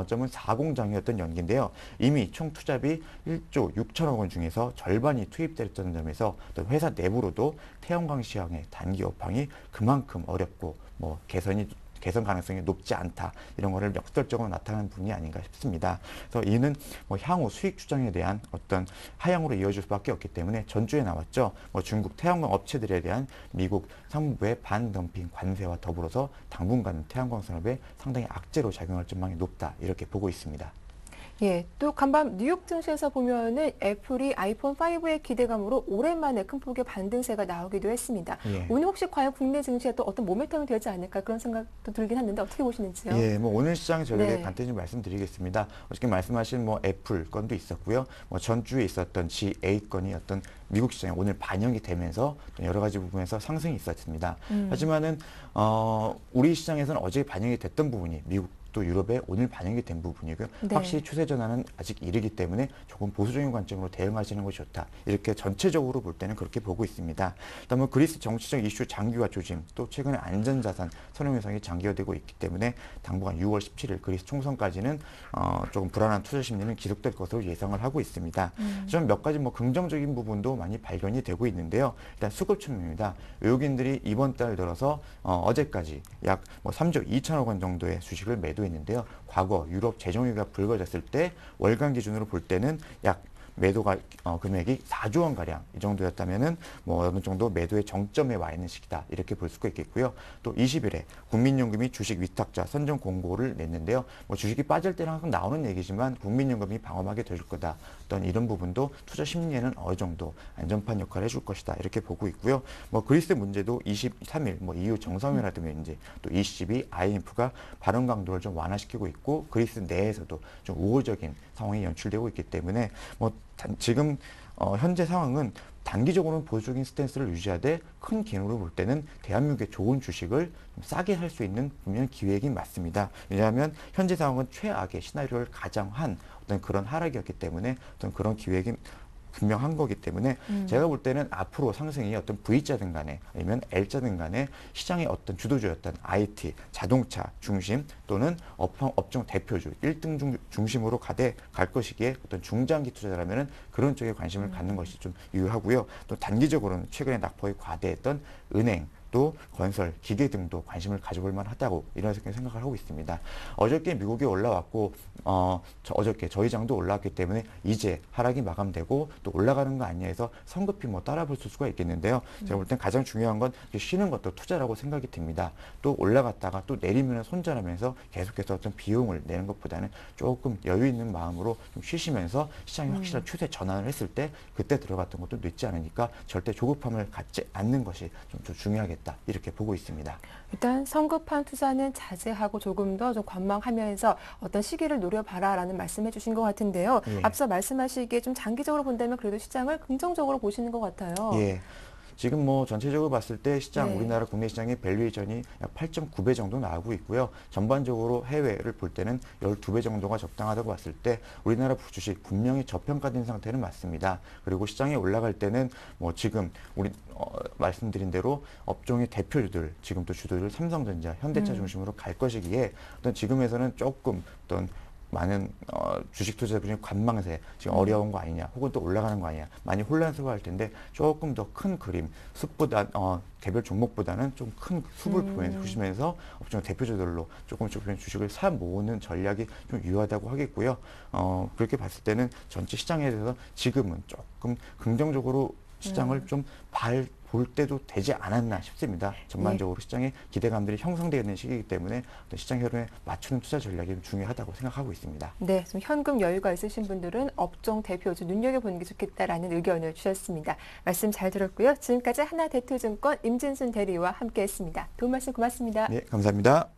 점은 4공장이었던 연기인데요. 이미 총 투자비 1조 6천억 원 중에서 절반이 투입됐던 점에서 또 회사 내부로도 태양광 시황의 단기 업황이 그만큼 어렵고 개선 가능성이 높지 않다 이런 거를 역설적으로 나타나는 부분이 아닌가 싶습니다. 그래서 이는 향후 수익 추정에 대한 어떤 하향으로 이어질 수밖에 없기 때문에 전주에 나왔죠. 중국 태양광 업체들에 대한 미국 상무부의 반덤핑 관세와 더불어서 당분간 태양광 산업에 상당히 악재로 작용할 전망이 높다 이렇게 보고 있습니다. 예, 또 간밤 뉴욕 증시에서 보면은 애플이 아이폰 5의 기대감으로 오랜만에 큰 폭의 반등세가 나오기도 했습니다. 예. 오늘 혹시 과연 국내 증시에 또 어떤 모멘텀이 되지 않을까 그런 생각도 들긴 하는데 어떻게 보시는지요? 예, 뭐 오늘 시장 전략에 네. 간단히 좀 말씀드리겠습니다. 어저께 말씀하신 뭐 애플 건도 있었고요. 뭐 전주에 있었던 G8 건이 어떤 미국 시장에 오늘 반영이 되면서 여러 가지 부분에서 상승이 있었습니다. 하지만은 우리 시장에서는 어제 반영이 됐던 부분이 미국 또 유럽에 오늘 반영이 된 부분이고요. 네. 확실히 추세 전환은 아직 이르기 때문에 조금 보수적인 관점으로 대응하시는 것이 좋다. 이렇게 전체적으로 볼 때는 그렇게 보고 있습니다. 다음은 그리스 정치적 이슈 장기화 조짐, 또 최근에 안전자산 선호 현상이 장기화되고 있기 때문에 당분간 6월 17일 그리스 총선까지는 조금 불안한 투자 심리는 지속될 것으로 예상을 하고 있습니다. 좀 몇 가지 뭐 긍정적인 부분도 많이 발견이 되고 있는데요. 일단 수급 측면입니다. 외국인들이 이번 달 들어서 어제까지 약 뭐 3조 2천억 원 정도의 주식을 매도했는데요. 과거 유럽 재정위기가 불거졌을 때 월간 기준으로 볼 때는 약 매도가 금액이 4조 원 가량 이 정도였다면은 뭐 어느 정도 매도의 정점에 와 있는 시기다 이렇게 볼 수가 있겠고요. 또 20일에 국민연금이 주식 위탁자 선정 공고를 냈는데요. 뭐 주식이 빠질 때는 항상 나오는 얘기지만 국민연금이 방어막이 될 거다. 어떤 이런 부분도 투자 심리에는 어느 정도 안전판 역할을 해줄 것이다 이렇게 보고 있고요. 뭐 그리스 문제도 23일 뭐 EU 정상회라든지 또 ECB, IMF가 발언 강도를 좀 완화시키고 있고 그리스 내에서도 좀 우호적인 상황이 연출되고 있기 때문에 뭐 지금 현재 상황은 단기적으로는 보수적인 스탠스를 유지하되 큰 기능으로 볼 때는 대한민국의 좋은 주식을 좀 싸게 살 수 있는 분명 기회이긴 맞습니다. 왜냐하면 현재 상황은 최악의 시나리오를 가정한 어떤 그런 하락이었기 때문에 어떤 그런 기회이긴 분명한 거기 때문에 제가 볼 때는 앞으로 상승이 어떤 V자든 간에 아니면 L자든 간에 시장의 어떤 주도주였던 IT, 자동차 중심 또는 업종 대표주 1등 중심으로 갈 것이기에 어떤 중장기 투자자라면 그런 쪽에 관심을 갖는 것이 좀 유효하고요. 또 단기적으로는 최근에 낙폭이 과대했던 은행, 또 건설, 기계 등도 관심을 가져볼 만하다고 이렇게 생각을 하고 있습니다. 어저께 미국이 올라왔고 어저께 저희 장도 올라왔기 때문에 이제 하락이 마감되고 또 올라가는 거 아니냐 해서 성급히 뭐 따라 볼 수가 있겠는데요. 제가 볼 땐 가장 중요한 건 쉬는 것도 투자라고 생각이 듭니다. 또 올라갔다가 또 내리면 손절하면서 계속해서 어떤 비용을 내는 것보다는 조금 여유 있는 마음으로 좀 쉬시면서 시장이 확실한 추세 전환을 했을 때 그때 들어갔던 것도 늦지 않으니까 절대 조급함을 갖지 않는 것이 좀 중요하겠다. 이렇게 보고 있습니다. 일단 성급한 투자는 자제하고 조금 더 좀 관망하면서 어떤 시기를 노려봐라라는 말씀해 주신 것 같은데요. 예. 앞서 말씀하시기에 좀 장기적으로 본다면 그래도 시장을 긍정적으로 보시는 것 같아요. 예. 지금 뭐 전체적으로 봤을 때 시장, 네. 우리나라 국내 시장의 밸류에이션이 약 8.9배 정도 나오고 있고요. 전반적으로 해외를 볼 때는 12배 정도가 적당하다고 봤을 때 우리나라 주식 분명히 저평가된 상태는 맞습니다. 그리고 시장에 올라갈 때는 뭐 지금 우리 말씀드린 대로 업종의 대표주들, 지금 또 주도들 삼성전자, 현대차 중심으로 갈 것이기에 어떤 지금에서는 조금 어떤 많은 주식 투자자분이 관망세, 지금 어려운 거 아니냐, 혹은 또 올라가는 거 아니냐, 많이 혼란스러워할 텐데 조금 더 큰 그림, 숲보다 개별 종목보다는 좀 큰 숲을 보시면서 업종 대표주들로 조금씩 주식을 사 모으는 전략이 좀 유효하다고 하겠고요. 그렇게 봤을 때는 전체 시장에 대해서 지금은 조금 긍정적으로 시장을 좀 볼 때도 되지 않았나 싶습니다. 전반적으로 시장의 기대감들이 형성되어 있는 시기이기 때문에 시장 흐름에 맞추는 투자 전략이 중요하다고 생각하고 있습니다. 네, 좀 현금 여유가 있으신 분들은 업종 대표주 눈여겨보는 게 좋겠다라는 의견을 주셨습니다. 말씀 잘 들었고요. 지금까지 하나대투증권 임진순 대리와 함께했습니다. 도움 말씀 고맙습니다. 네, 감사합니다.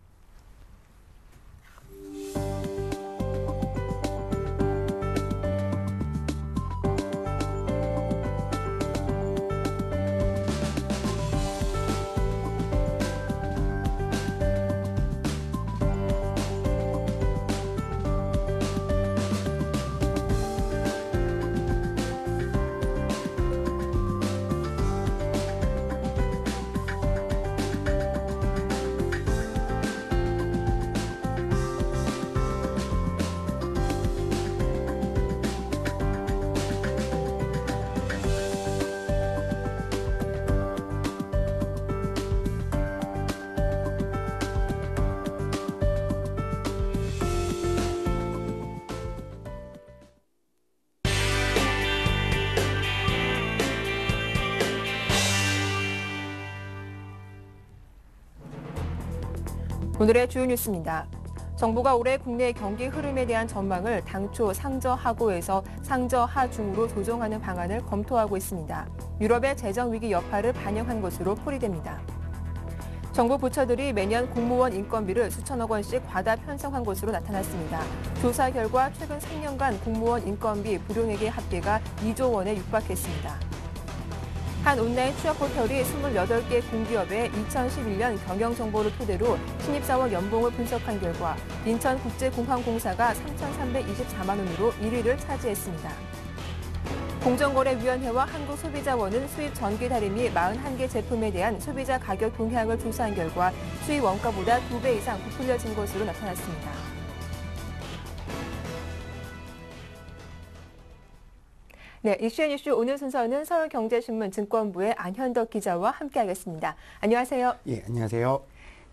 오늘의 주요 뉴스입니다. 정부가 올해 국내 경기 흐름에 대한 전망을 당초 상저하고에서 상저하중으로 조정하는 방안을 검토하고 있습니다. 유럽의 재정 위기 여파를 반영한 것으로 풀이됩니다. 정부 부처들이 매년 공무원 인건비를 수천억 원씩 과다 편성한 것으로 나타났습니다. 조사 결과 최근 3년간 공무원 인건비 불용액의 합계가 2조 원에 육박했습니다. 한 온라인 취업 포털이 28개 공기업의 2011년 경영 정보를 토대로 신입사원 연봉을 분석한 결과 인천국제공항공사가 3,324만 원으로 1위를 차지했습니다. 공정거래위원회와 한국소비자원은 수입 전기 다리미 41개 제품에 대한 소비자 가격 동향을 조사한 결과 수입 원가보다 2배 이상 부풀려진 것으로 나타났습니다. 네, 이슈앤이슈 오늘 순서는 서울경제신문 증권부의 안현덕 기자와 함께하겠습니다. 안녕하세요. 예, 안녕하세요.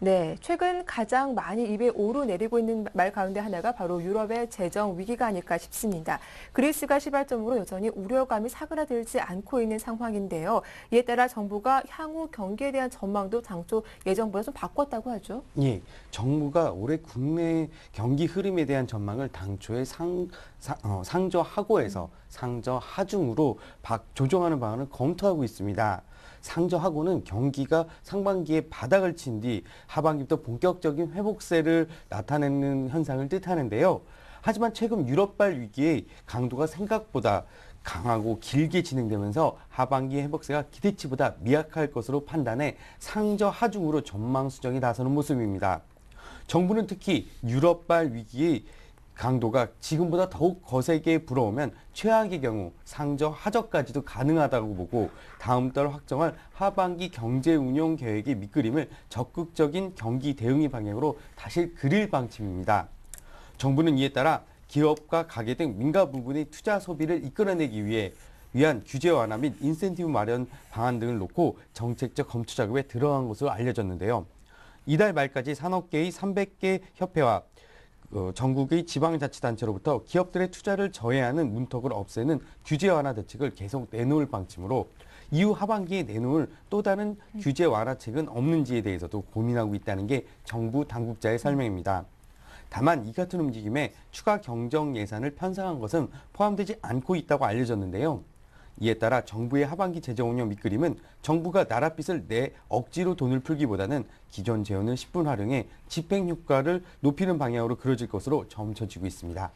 네, 최근 가장 많이 입에 오르내리고 있는 말 가운데 하나가 바로 유럽의 재정 위기가 아닐까 싶습니다. 그리스가 시발점으로 여전히 우려감이 사그라들지 않고 있는 상황인데요. 이에 따라 정부가 향후 경기에 대한 전망도 당초 예정보다 좀 바꿨다고 하죠. 예, 정부가 올해 국내 경기 흐름에 대한 전망을 당초에 상저하고에서 상저하중으로 조정하는 방안을 검토하고 있습니다. 상저하고는 경기가 상반기에 바닥을 친 뒤 하반기부터 본격적인 회복세를 나타내는 현상을 뜻하는데요. 하지만 최근 유럽발 위기의 강도가 생각보다 강하고 길게 진행되면서 하반기 회복세가 기대치보다 미약할 것으로 판단해 상저하중으로 전망 수정에 나서는 모습입니다. 정부는 특히 유럽발 위기의 강도가 지금보다 더욱 거세게 불어오면 최악의 경우 상저하저까지도 가능하다고 보고 다음 달 확정할 하반기 경제운용 계획의 밑그림을 적극적인 경기 대응의 방향으로 다시 그릴 방침입니다. 정부는 이에 따라 기업과 가계 등 민간 부분의 투자 소비를 이끌어내기 위한 규제 완화 및 인센티브 마련 방안 등을 놓고 정책적 검토 작업에 들어간 것으로 알려졌는데요. 이달 말까지 산업계의 300개 협회와 전국의 지방자치단체로부터 기업들의 투자를 저해하는 문턱을 없애는 규제 완화 대책을 계속 내놓을 방침으로 이후 하반기에 내놓을 또 다른 규제 완화책은 없는지에 대해서도 고민하고 있다는 게 정부 당국자의 설명입니다. 다만 이 같은 움직임에 추가 경정 예산을 편성한 것은 포함되지 않고 있다고 알려졌는데요. 이에 따라 정부의 하반기 재정 운영 밑그림은 정부가 나랏빚을 억지로 돈을 풀기보다는 기존 재원을 10분 활용해 집행 효과를 높이는 방향으로 그려질 것으로 점쳐지고 있습니다.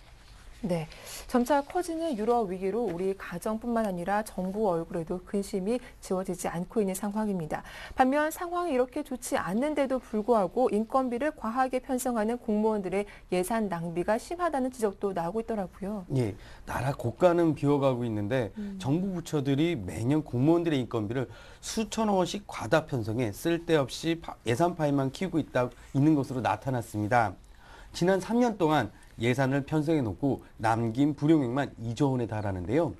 네, 점차 커지는 유럽 위기로 우리 가정뿐만 아니라 정부 얼굴에도 근심이 지워지지 않고 있는 상황입니다. 반면 상황이 이렇게 좋지 않는데도 불구하고 인건비를 과하게 편성하는 공무원들의 예산 낭비가 심하다는 지적도 나오고 있더라고요. 예, 나라 고가는 비워가고 있는데 정부 부처들이 매년 공무원들의 인건비를 수천억 원씩 과다 편성해 쓸데없이 예산 파일만 키우고 있는 것으로 나타났습니다. 지난 3년 동안 예산을 편성해 놓고 남긴 불용액만 2조 원에 달하는데요.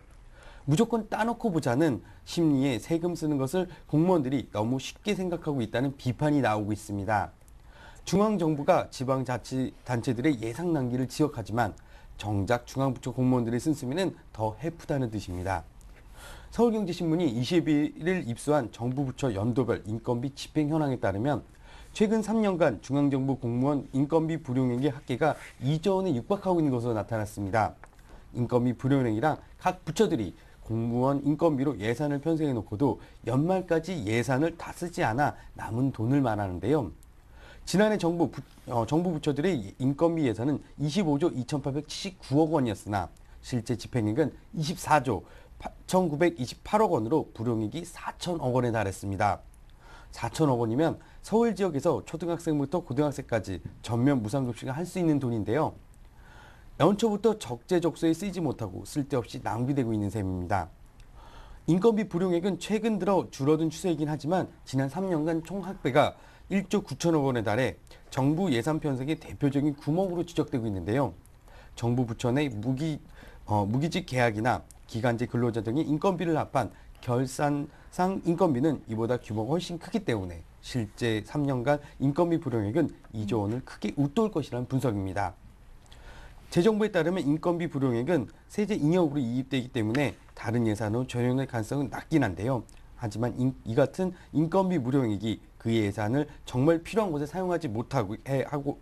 무조건 따놓고 보자는 심리에 세금 쓰는 것을 공무원들이 너무 쉽게 생각하고 있다는 비판이 나오고 있습니다. 중앙정부가 지방자치단체들의 예산 낭비를 지적하지만 정작 중앙부처 공무원들의 쓴소리는 더 해프다는 뜻입니다. 서울경제신문이 21일 입수한 정부 부처 연도별 인건비 집행 현황에 따르면 최근 3년간 중앙정부 공무원 인건비 불용액의 합계가 2조 원에 육박하고 있는 것으로 나타났습니다. 인건비 불용액이랑 각 부처들이 공무원 인건비로 예산을 편성해 놓고도 연말까지 예산을 다 쓰지 않아 남은 돈을 말하는데요. 지난해 정부 부처들의 인건비 예산은 25조 2,879억 원이었으나 실제 집행액은 24조 1,928억 원으로 불용액이 4천억 원에 달했습니다. 4천억 원이면 서울 지역에서 초등학생부터 고등학생까지 전면 무상급식을 할 수 있는 돈인데요. 연초부터 적재적소에 쓰이지 못하고 쓸데없이 낭비되고 있는 셈입니다. 인건비 불용액은 최근 들어 줄어든 추세이긴 하지만 지난 3년간 총 학배가 1조 9천억 원에 달해 정부 예산 편성의 대표적인 구멍으로 지적되고 있는데요. 정부 부처 내 무기직 계약이나 기간제 근로자 등의 인건비를 합한 결산상 인건비는 이보다 규모가 훨씬 크기 때문에 실제 3년간 인건비 불용액은 2조 원을 크게 웃돌 것이라는 분석입니다. 재정부에 따르면 인건비 불용액은 세제 잉여으로 이입되기 때문에 다른 예산으로 전용할 가능성은 낮긴 한데요. 하지만 이 같은 인건비 불용액이 그 예산을 정말 필요한 곳에 사용하지 못하고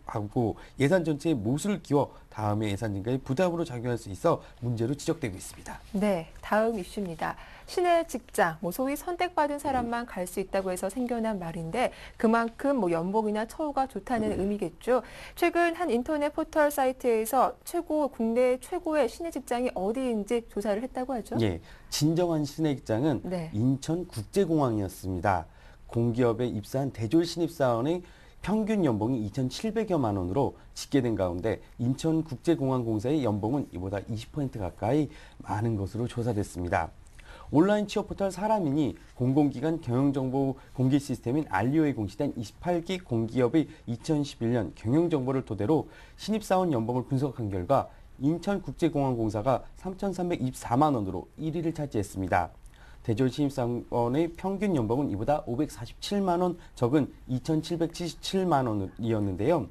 하고 예산 전체에 못을 기워 다음에 예산 증가에 부담으로 작용할 수 있어 문제로 지적되고 있습니다. 네, 다음 이슈입니다. 신의 직장, 소위 선택받은 사람만 갈 수 있다고 해서 생겨난 말인데 그만큼 연봉이나 처우가 좋다는 의미겠죠. 최근 한 인터넷 포털 사이트에서 국내 최고의 신의 직장이 어디인지 조사를 했다고 하죠. 예, 진정한 신의 직장은 네. 인천국제공항이었습니다. 공기업에 입사한 대졸 신입사원의 평균 연봉이 2,700여만 원으로 집계된 가운데 인천국제공항공사의 연봉은 이보다 20% 가까이 많은 것으로 조사됐습니다. 온라인 취업 포털 사람인이 공공기관 경영정보 공개 시스템인 알리오에 공시된 28기 공기업의 2011년 경영정보를 토대로 신입사원 연봉을 분석한 결과 인천국제공항공사가 3,324만 원으로 1위를 차지했습니다. 대졸 신입사원의 평균 연봉은 이보다 547만 원 적은 2,777만 원이었는데요.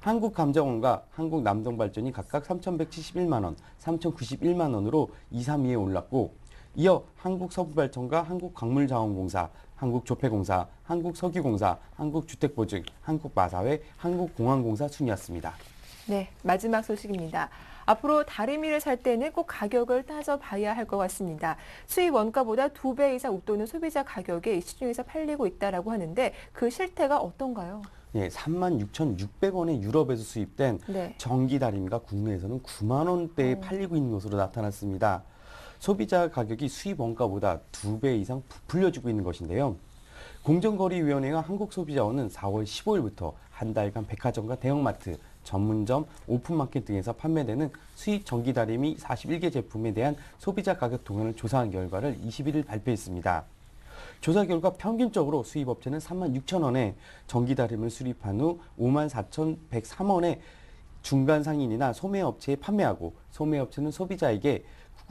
한국감정원과 한국남동발전이 각각 3,171만 원, 3,091만 원으로 2, 3위에 올랐고 이어 한국서부발전과 한국광물자원공사, 한국조폐공사, 한국석유공사, 한국주택보증, 한국마사회, 한국공항공사 순이었습니다. 네, 마지막 소식입니다. 앞으로 다리미를 살 때는 꼭 가격을 따져봐야 할 것 같습니다. 수입 원가보다 2배 이상 웃도는 소비자 가격에 시중에서 팔리고 있다고 하는데 그 실태가 어떤가요? 예, 36,600원에 유럽에서 수입된 네. 전기 다리미가 국내에서는 9만 원대에 팔리고 있는 것으로 나타났습니다. 소비자 가격이 수입 원가보다 2배 이상 부풀려지고 있는 것인데요. 공정거래위원회와 한국소비자원은 4월 15일부터 한 달간 백화점과 대형마트, 전문점, 오픈마켓 등에서 판매되는 수입 전기다리미 41개 제품에 대한 소비자 가격 동향을 조사한 결과를 21일 발표했습니다. 조사 결과 평균적으로 수입업체는 36,000원에 전기다림을 수립한 후 54,103원에 중간 상인이나 소매업체에 판매하고 소매업체는 소비자에게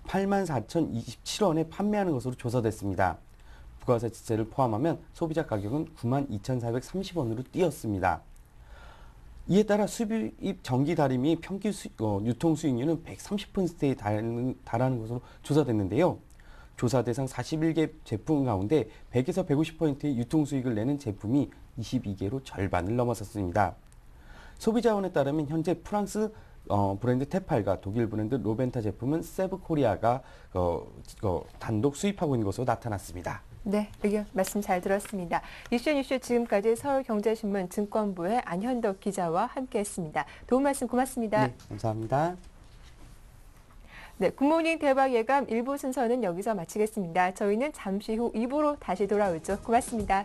84,027원에 판매하는 것으로 조사됐습니다. 부가세지세를 포함하면 소비자 가격은 92,430원으로 뛰었습니다. 이에 따라 수입 전기 다리미 평균 유통 수익률은 130%에 달하는 것으로 조사됐는데요. 조사 대상 41개 제품 가운데 100에서 150%의 유통 수익을 내는 제품이 22개로 절반을 넘어섰습니다. 소비자원에 따르면 현재 프랑스 브랜드 테팔과 독일 브랜드 로벤타 제품은 세브코리아가 단독 수입하고 있는 것으로 나타났습니다. 네, 의견 말씀 잘 들었습니다. 이슈 지금까지 서울경제신문 증권부의 안현덕 기자와 함께했습니다. 도움 말씀 고맙습니다. 네, 감사합니다. 네, 굿모닝 대박 예감 1부 순서는 여기서 마치겠습니다. 저희는 잠시 후 2부로 다시 돌아오죠. 고맙습니다.